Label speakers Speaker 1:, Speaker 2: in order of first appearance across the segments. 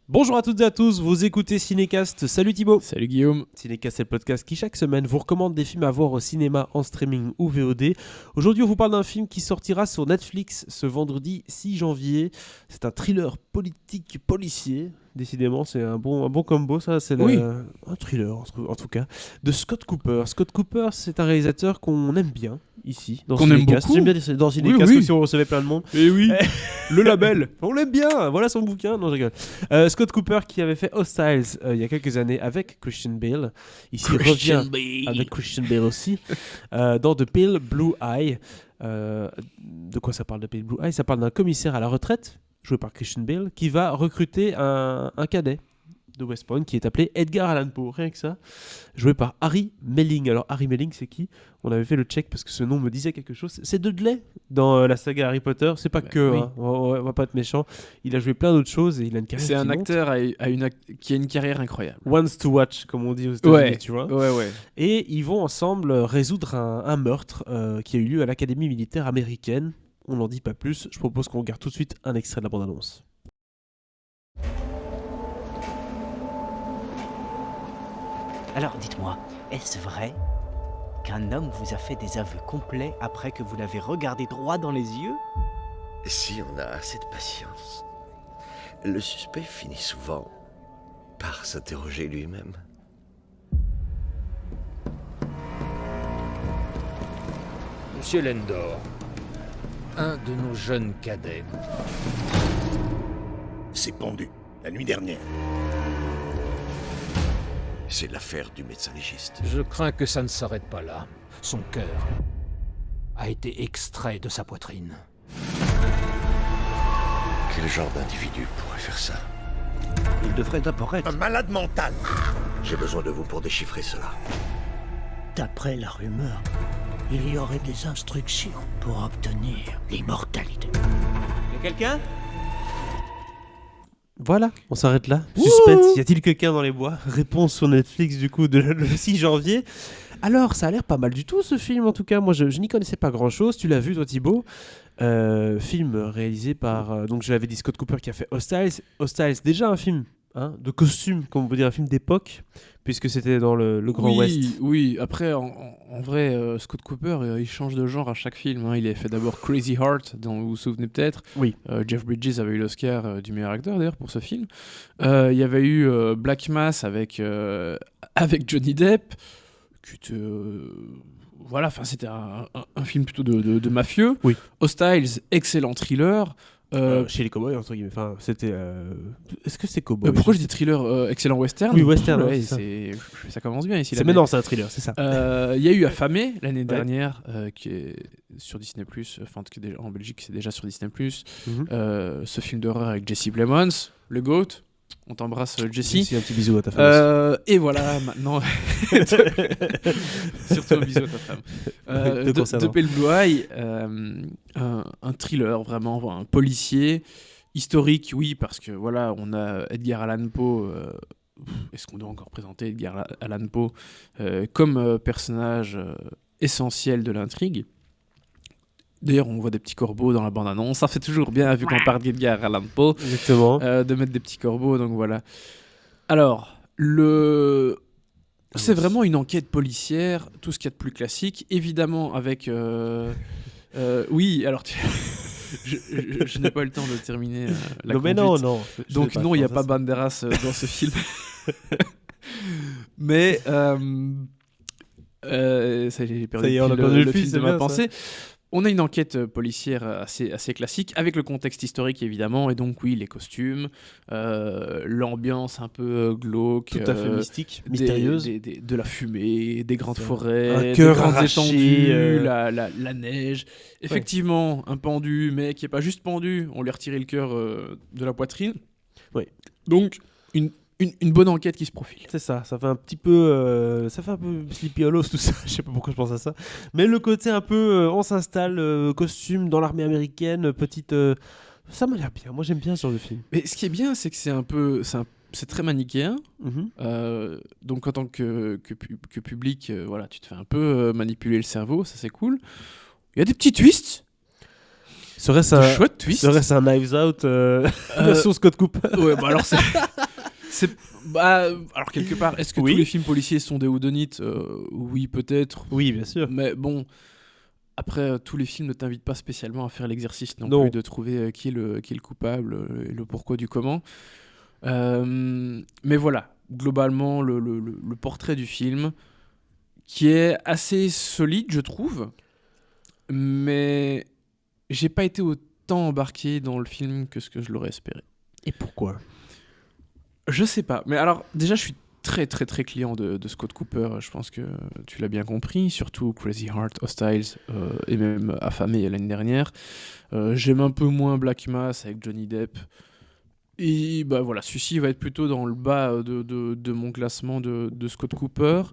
Speaker 1: Bonjour à toutes et à tous, vous écoutez Cinécast. Salut Thibaut.
Speaker 2: Salut Guillaume.
Speaker 1: Cinécast, c'est le podcast qui chaque semaine vous recommande des films à voir au cinéma, en streaming ou VOD. Aujourd'hui, on vous parle d'un film qui sortira sur Netflix ce vendredi 6 janvier. C'est un thriller politique policier. Décidément, c'est un bon combo, ça. C'est
Speaker 2: Oui.
Speaker 1: un thriller, en tout cas, de Scott Cooper. Scott Cooper, c'est un réalisateur qu'on aime bien ici, dans
Speaker 2: Qu'on aime
Speaker 1: Cinécast.
Speaker 2: beaucoup.
Speaker 1: J'aime bien dire dans Cinécast,
Speaker 2: Oui, oui.
Speaker 1: comme si on recevait plein de monde.
Speaker 2: Et oui, le label.
Speaker 1: On l'aime bien, voilà son bouquin. Non, je rigole. Scott Cooper qui avait fait Hostiles il y a quelques années avec Christian Bale. Ici, il revient avec Christian Bale aussi dans The Pale Blue Eye. De quoi ça parle, The Pale Blue Eye? Ça parle d'un commissaire à la retraite, joué par Christian Bale, qui va recruter un cadet de West Point qui est appelé Edgar Allan Poe, rien que ça, joué par Harry Melling. Alors Harry Melling, c'est qui? On avait fait le check parce que ce nom me disait quelque chose. C'est Dudley dans la saga Harry Potter. C'est pas que,
Speaker 2: oui.
Speaker 1: hein. On va pas être méchant. Il a joué plein d'autres choses et il a une carrière.
Speaker 2: C'est un
Speaker 1: qui monte.
Speaker 2: acteur qui a une carrière incroyable.
Speaker 1: Ones to watch, comme on dit aux États-Unis,
Speaker 2: Ouais,
Speaker 1: tu vois.
Speaker 2: ouais.
Speaker 1: Et ils vont ensemble résoudre un meurtre qui a eu lieu à l'Académie militaire américaine. On n'en dit pas plus. Je propose qu'on regarde tout de suite un extrait de la bande-annonce.
Speaker 3: Alors dites-moi, est-ce vrai qu'un homme vous a fait des aveux complets après que vous l'avez regardé droit dans les yeux?
Speaker 4: Si on a assez de patience, le suspect finit souvent par s'interroger lui-même.
Speaker 5: Monsieur Lendor, un de nos jeunes cadets
Speaker 6: s'est pendu la nuit dernière.
Speaker 4: C'est l'affaire du médecin légiste.
Speaker 5: Je crains que ça ne s'arrête pas là. Son cœur a été extrait de sa poitrine.
Speaker 4: Quel genre d'individu pourrait faire ça?
Speaker 3: Il devrait d'abord être...
Speaker 6: Un malade mental.
Speaker 4: J'ai besoin de vous pour déchiffrer cela.
Speaker 7: D'après la rumeur, il y aurait des instructions pour obtenir l'immortalité.
Speaker 3: Y'a quelqu'un?
Speaker 1: Voilà, on s'arrête là. Suspense, y a-t-il quelqu'un dans les bois? Réponse sur Netflix du coup le 6 janvier. Alors, ça a l'air pas mal du tout ce film en tout cas. Moi, je n'y connaissais pas grand-chose. Tu l'as vu toi Thibaut? Film réalisé par, donc je l'avais dit, Scott Cooper qui a fait Hostiles. Hostiles, déjà un film de costume, comme on peut dire, un film d'époque, puisque c'était dans le Grand Ouest.
Speaker 2: Oui. Après, en vrai, Scott Cooper, il change de genre à chaque film. Hein. Il avait fait d'abord Crazy Heart, dont vous vous souvenez peut-être.
Speaker 1: Oui.
Speaker 2: Jeff Bridges avait eu l'Oscar du meilleur acteur d'ailleurs pour ce film. Il y avait eu Black Mass avec Johnny Depp. Voilà, c'était un film plutôt de mafieux.
Speaker 1: Oui.
Speaker 2: Hostiles, excellent thriller.
Speaker 1: Chez les cowboys entre guillemets. Enfin, c'était. Est-ce que c'est cowboy?
Speaker 2: Pourquoi je dis thriller? Excellent western.
Speaker 1: Oui, western.
Speaker 2: Ouais,
Speaker 1: c'est
Speaker 2: ça commence bien ici.
Speaker 1: mais non, c'est un thriller, c'est ça.
Speaker 2: Il y a eu Affamé l'année dernière, qui est sur Disney+. Enfin, en Belgique, c'est déjà sur Disney+. Ce film d'horreur avec Jesse Plemons, le GOAT. On t'embrasse, Jesse.
Speaker 1: Un petit bisou à ta femme.
Speaker 2: Et voilà, maintenant. Surtout un bisou à ta femme. De Pale Blue Eye, un thriller, vraiment, un policier. Historique, oui, parce que voilà, on a Edgar Allan Poe. Est-ce qu'on doit encore présenter Edgar Allan Poe comme personnage essentiel de l'intrigue? D'ailleurs, on voit des petits corbeaux dans la bande-annonce. Ça fait toujours bien, vu qu'on parle d'Edgar Allan Poe,
Speaker 1: Exactement.
Speaker 2: de mettre des petits corbeaux, donc voilà. Alors, c'est vraiment une enquête policière, tout ce qu'il y a de plus classique, évidemment avec... oui, alors... je n'ai pas eu le temps de terminer la
Speaker 1: non, mais
Speaker 2: conduite.
Speaker 1: non.
Speaker 2: Donc non, il n'y a pas Banderas dans ce film. Mais... ça y est, j'ai perdu le fil de ma pensée. On a une enquête policière assez classique, avec le contexte historique évidemment, et donc oui, les costumes, l'ambiance un peu glauque,
Speaker 1: tout à fait mystique, mystérieuse,
Speaker 2: de la fumée, des grandes forêts,
Speaker 1: un cœur
Speaker 2: des grandes
Speaker 1: arraché,
Speaker 2: étendues, la neige. Effectivement, un pendu, mais qui n'est pas juste pendu, on lui a retiré le cœur de la poitrine.
Speaker 1: Ouais.
Speaker 2: Donc, une bonne enquête qui se profile.
Speaker 1: C'est ça, ça fait un petit peu Sleepy Hollow tout ça, je sais pas pourquoi je pense à ça. Mais le côté un peu on s'installe, costume dans l'armée américaine, petite ça m'a l'air bien. Moi j'aime bien ce genre de film.
Speaker 2: Mais ce qui est bien, c'est que c'est très manichéen. Donc en tant que public, voilà, tu te fais un peu manipuler le cerveau, ça c'est cool. Il y a des petits twists.
Speaker 1: Serait-ce
Speaker 2: de
Speaker 1: un,
Speaker 2: chouettes twists.
Speaker 1: serait-ce un Knives Out version Scott Cooper?
Speaker 2: Ouais, bah alors alors quelque part, est-ce que
Speaker 1: Oui.
Speaker 2: tous les films policiers sont des whodunits? Oui, peut-être.
Speaker 1: Oui, bien sûr.
Speaker 2: Mais bon, après, tous les films ne t'invitent pas spécialement à faire l'exercice non
Speaker 1: Non.
Speaker 2: plus de trouver qui est le coupable, et le pourquoi du comment. Mais voilà, globalement, le portrait du film, qui est assez solide, je trouve, mais j'ai pas été autant embarqué dans le film que ce que je l'aurais espéré.
Speaker 1: Et pourquoi?
Speaker 2: Je sais pas, mais alors déjà je suis très très très client de Scott Cooper, je pense que tu l'as bien compris, surtout Crazy Heart, Hostiles et même Affamé l'année dernière. J'aime un peu moins Black Mass avec Johnny Depp. Et bah voilà, celui-ci va être plutôt dans le bas de mon classement de Scott Cooper.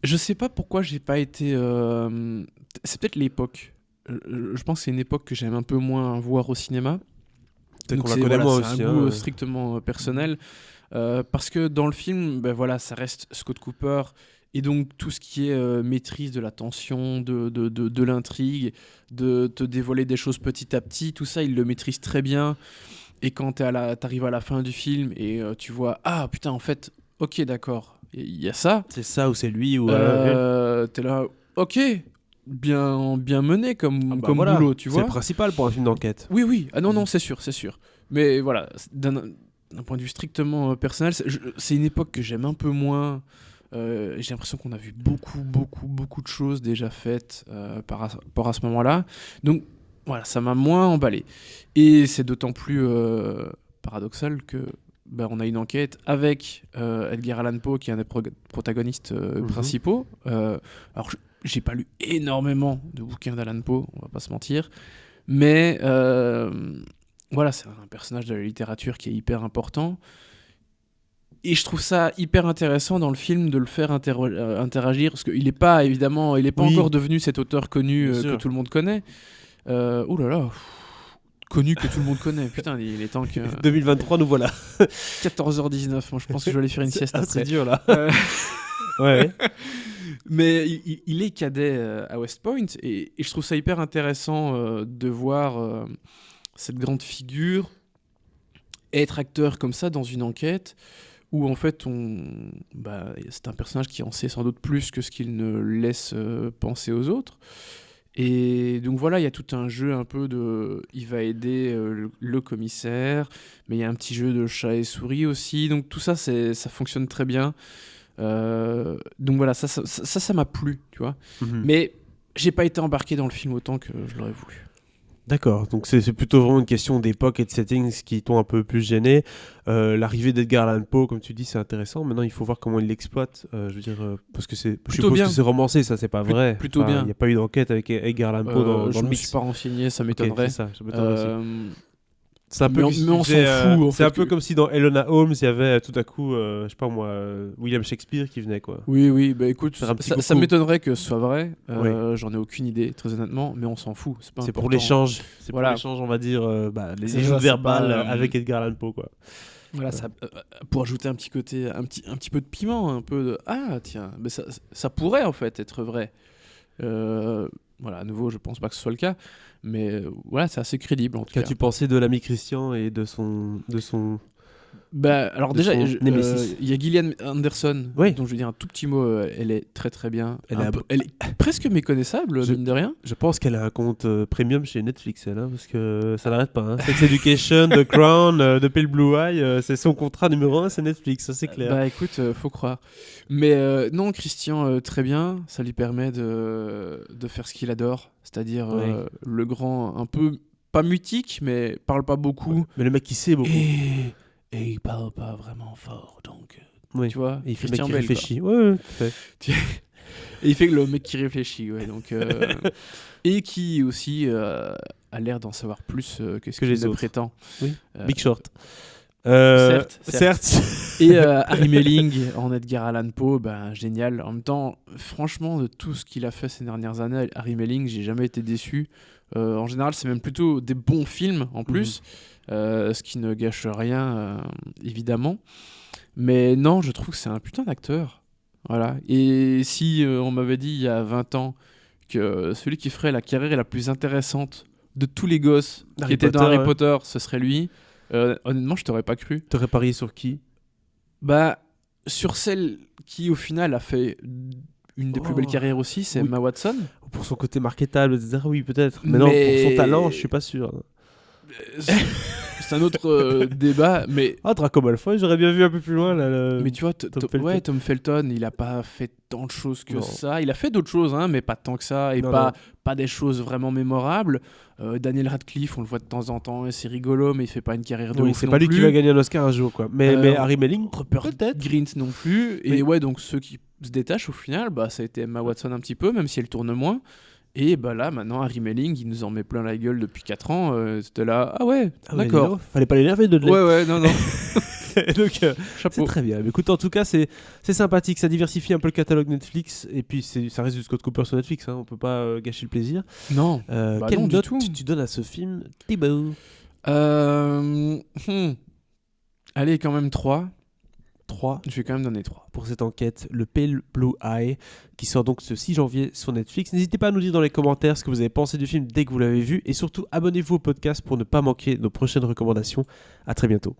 Speaker 2: Je sais pas pourquoi j'ai pas été... C'est peut-être l'époque. Je pense que c'est une époque que j'aime un peu moins voir au cinéma.
Speaker 1: Peut-être
Speaker 2: Donc
Speaker 1: qu'on la
Speaker 2: c'est
Speaker 1: connaît moins
Speaker 2: c'est
Speaker 1: aussi.
Speaker 2: un goût
Speaker 1: hein.
Speaker 2: strictement personnel. Parce que dans le film, ben voilà, ça reste Scott Cooper. Et donc tout ce qui est maîtrise de la tension, de l'intrigue, de te dévoiler des choses petit à petit, tout ça, il le maîtrise très bien. Et quand t'arrives à la fin du film et tu vois, ah putain, en fait, ok, d'accord, il y a ça.
Speaker 1: C'est ça ou c'est lui ou...
Speaker 2: T'es là, ok, bien mené comme
Speaker 1: voilà.
Speaker 2: boulot, tu vois.
Speaker 1: C'est le principal pour un film d'enquête.
Speaker 2: Oui. Ah non, c'est sûr. Mais voilà, d'un point de vue strictement personnel, c'est une époque que j'aime un peu moins. J'ai l'impression qu'on a vu beaucoup de choses déjà faites par rapport à ce moment-là. Donc voilà, ça m'a moins emballé. Et c'est d'autant plus paradoxal que on a une enquête avec Edgar Allan Poe, qui est un des protagonistes principaux. Alors, j'ai pas lu énormément de bouquins d'Allan Poe, on va pas se mentir. Mais voilà, c'est un personnage de la littérature qui est hyper important. Et je trouve ça hyper intéressant dans le film de le faire interagir, parce qu'il n'est pas, évidemment, il est pas
Speaker 1: Oui.
Speaker 2: encore devenu cet auteur connu
Speaker 1: Bien
Speaker 2: que
Speaker 1: sûr.
Speaker 2: tout le monde connaît. Oh là là, connu que tout le monde connaît. Putain, il est temps que...
Speaker 1: 2023, nous voilà.
Speaker 2: 14h19, moi je pense que je vais aller faire une sieste après.
Speaker 1: C'est dur là.
Speaker 2: Euh,
Speaker 1: Ouais.
Speaker 2: Mais il est cadet à West Point, et je trouve ça hyper intéressant de voir cette grande figure être acteur comme ça dans une enquête où en fait c'est un personnage qui en sait sans doute plus que ce qu'il ne laisse penser aux autres. Et donc voilà, il y a tout un jeu un peu de... Il va aider le commissaire, mais il y a un petit jeu de chat et souris aussi. Donc tout ça, ça fonctionne très bien. Donc voilà, ça m'a plu, tu vois. Mais j'ai pas été embarqué dans le film autant que je l'aurais voulu.
Speaker 1: D'accord, donc c'est plutôt vraiment une question d'époque et de settings qui t'ont un peu plus gêné. L'arrivée d'Edgar Allan Poe, comme tu dis, c'est intéressant. Maintenant, il faut voir comment il l'exploite. Je veux dire, parce que je suppose
Speaker 2: bien.
Speaker 1: que c'est romancé, ça c'est pas vrai.
Speaker 2: Plutôt bien.
Speaker 1: Il n'y a pas eu d'enquête avec Edgar Allan Poe dans
Speaker 2: je
Speaker 1: le
Speaker 2: me
Speaker 1: mix.
Speaker 2: suis pas renseigné, ça
Speaker 1: Ok,
Speaker 2: m'étonnerait.
Speaker 1: c'est ça, je m'étonne aussi. C'est un peu
Speaker 2: mais
Speaker 1: comme si
Speaker 2: on
Speaker 1: tu
Speaker 2: s'en
Speaker 1: faisais,
Speaker 2: fout, en
Speaker 1: c'est
Speaker 2: fait,
Speaker 1: un peu
Speaker 2: que-
Speaker 1: comme si dans Elona Holmes, il y avait tout à coup, je sais pas moi, William Shakespeare qui venait quoi.
Speaker 2: Oui, bah écoute,
Speaker 1: Faire un petit
Speaker 2: ça
Speaker 1: coucou.
Speaker 2: m'étonnerait que ce soit vrai. J'en ai aucune idée, très honnêtement, mais on s'en fout. C'est pas
Speaker 1: C'est pour
Speaker 2: important.
Speaker 1: l'échange. C'est
Speaker 2: Voilà.
Speaker 1: pour l'échange, on va dire, les
Speaker 2: C'est
Speaker 1: joutes
Speaker 2: ça, c'est
Speaker 1: verbales
Speaker 2: pas,
Speaker 1: avec Edgar Allan Poe quoi.
Speaker 2: Voilà, ça, pour ajouter un petit côté, un petit peu de piment, un peu de ah tiens, mais ça pourrait en fait être vrai. Voilà, à nouveau, je pense pas que ce soit le cas, mais voilà, c'est assez crédible en tout cas.
Speaker 1: Qu'as-tu pensé de l'ami Christian et de son
Speaker 2: Alors
Speaker 1: de
Speaker 2: déjà,
Speaker 1: son Némésis.
Speaker 2: il y a Gillian Anderson,
Speaker 1: Oui.
Speaker 2: dont je vais dire un tout petit mot. Elle est très très bien.
Speaker 1: Elle est
Speaker 2: Elle est presque méconnaissable, mine de rien.
Speaker 1: Je pense qu'elle a un compte premium chez Netflix, elle, hein, parce que ça n'arrête pas. Hein. Sex Education, The Crown, The Pale Blue Eye, c'est son contrat numéro 1, c'est Netflix, ça c'est clair.
Speaker 2: Bah écoute, faut croire. Mais non, Christian, très bien. Ça lui permet de faire ce qu'il adore, c'est-à-dire
Speaker 1: Oui.
Speaker 2: le grand, un peu pas mutique, mais parle pas beaucoup.
Speaker 1: Mais le mec, il sait beaucoup.
Speaker 2: Et il parle pas vraiment fort, donc
Speaker 1: Oui.
Speaker 2: tu vois.
Speaker 1: Et il fait le mec
Speaker 2: Christian
Speaker 1: qui
Speaker 2: Bale,
Speaker 1: réfléchit. Ouais, tout à fait.
Speaker 2: Et il fait le mec qui réfléchit, ouais. Donc et qui aussi a l'air d'en savoir plus que ce
Speaker 1: Que les
Speaker 2: qu'il ne
Speaker 1: autres.
Speaker 2: prétend.
Speaker 1: Oui.
Speaker 2: Euh,
Speaker 1: Big Short.
Speaker 2: certes. Et Harry Melling en Edgar Allan Poe, génial. En même temps, franchement, de tout ce qu'il a fait ces dernières années, Harry Melling, j'ai jamais été déçu. En général, c'est même plutôt des bons films en plus, ce qui ne gâche rien, évidemment. Mais non, je trouve que c'est un putain d'acteur. Voilà. Et si on m'avait dit il y a 20 ans que celui qui ferait la carrière la plus intéressante de tous les gosses
Speaker 1: Harry
Speaker 2: qui étaient dans
Speaker 1: Potter,
Speaker 2: Harry
Speaker 1: ouais.
Speaker 2: Potter, ce serait lui. Honnêtement, je t'aurais pas cru.
Speaker 1: T'aurais parié sur qui?
Speaker 2: Bah, sur celle qui, au final, a fait une des plus belles carrières aussi, c'est
Speaker 1: Oui.
Speaker 2: Emma Watson.
Speaker 1: Pour son côté marketable, etc. Oui, peut-être. Mais non, pour son talent, je suis pas sûr.
Speaker 2: C'est un autre débat, mais...
Speaker 1: Ah, Draco Malfoy, j'aurais bien vu un peu plus loin. Là,
Speaker 2: Mais tu vois,
Speaker 1: Felton.
Speaker 2: Tom Felton, il a pas fait tant de choses que
Speaker 1: Non.
Speaker 2: ça. Il a fait d'autres choses, hein, mais pas tant que ça, et
Speaker 1: Non,
Speaker 2: pas des choses vraiment mémorables. Daniel Radcliffe, on le voit de temps en temps, et c'est rigolo, mais il fait pas une carrière de
Speaker 1: Oui,
Speaker 2: ouf
Speaker 1: c'est
Speaker 2: non
Speaker 1: pas lui
Speaker 2: plus.
Speaker 1: qui va gagner un Oscar un jour, quoi. Mais Harry Melling,
Speaker 2: Rupert
Speaker 1: peut-être.
Speaker 2: Grint non plus.
Speaker 1: Oui.
Speaker 2: Et ouais, donc ceux qui se détachent au final, bah, ça a été Emma Watson un petit peu, même si elle tourne moins. Et bah là, maintenant, Harry Melling, il nous en met plein la gueule depuis 4 ans. C'était là, ah ouais,
Speaker 1: Ah ouais,
Speaker 2: d'accord.
Speaker 1: dis donc, fallait pas l'énerver de
Speaker 2: Ouais, non.
Speaker 1: Donc, c'est
Speaker 2: Chapeau.
Speaker 1: très bien. Mais écoute, en tout cas, c'est sympathique. Ça diversifie un peu le catalogue Netflix. Et puis, ça reste du Scott Cooper sur Netflix. Hein. On peut pas gâcher le plaisir.
Speaker 2: Non.
Speaker 1: Quelle
Speaker 2: non, du
Speaker 1: note
Speaker 2: tout.
Speaker 1: tu donnes à ce film, Thibaut?
Speaker 2: Allez, quand même 3.
Speaker 1: 3
Speaker 2: Je vais quand même donner 3.
Speaker 1: pour cette enquête, le Pale Blue Eye, qui sort donc ce 6 janvier sur Netflix. N'hésitez pas à nous dire dans les commentaires ce que vous avez pensé du film dès que vous l'avez vu. Et surtout, abonnez-vous au podcast pour ne pas manquer nos prochaines recommandations. À très bientôt.